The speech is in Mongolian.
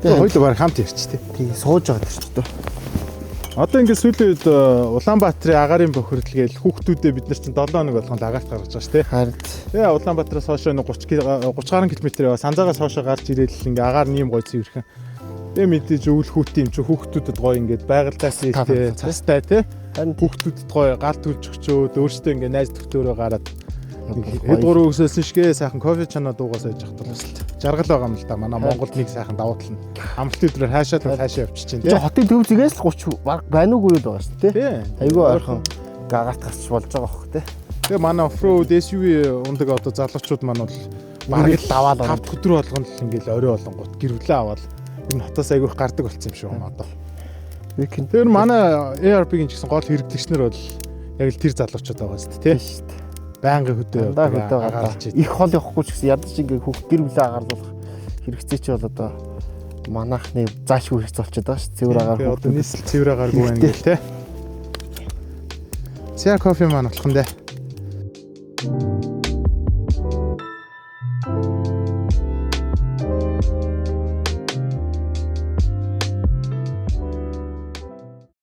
Хоёул баг хамт ирч тий сууж байгаа ч дээ. Одоо ингээд сүүлийн үед Улаанбаатарын агарын бохирдол гээл хүүхдүүдээ бид нар чинь 7 хоног болгонд агаарт гаргаж байгаа шүү дээ. Харин. Тэгээ Улаанбаатараас хойш 30 гаруй км яваа Санзаагаас хойш гарч ирээл ингээ агаар нэм гой цэвэрхэн. Тэгээ мэдээж өвөл хүүтийн юм чи хүүхдүүдэд гой ингээд байгальтаас ихтэй цастай тий. Харин хүүхдүүдэд гой гал түлж өчөөд өөртөө ингээ найз төгтөөрөө гараад хэд гурван өсөлсөн шигээ сайхан кофе чанаа дуугаас ээж явах тулсалт. Жаргал байгаа юм л да. Манай Монголд нэг сайхан давуу тал нь. Амралт өдрөөр хаашаа явчих чинь тий. Хотын төв зэгээс л 30 баг байна уугүй л байгаа шүү дээ. Айгүй ойрхон гагарт гарч болж байгаа бох тий. Тэгээ манай оффроуд SUV ундаг одоо залуучууд маань бол бараг л аваад 5 өдөр болгоно л ингээл орой болонгууд гэрвлээ аваад энэ хотоос айгүйх гардаг болсон юм шиг байна одоо. Тэр манай ARP-ийн ч гэсэн гол хэрэглэгчнэр бол яг л тэр залуучууд байгаа шүү дээ тий. Байнгын хөдөө гарч их хол явахгүй ч гэсэн ядаж ингээ хүүхд гэр бүлээ агарлуулах хэрэгцээ чи бол одоо манайхны заашгүй хэрэгцээ болчиход байгаа шүү. Цэвэр агаар хүүхд. Одоо нийслэл цэвэр агааргүй байна гэл те. Цаа кофе маань болох нь дээ.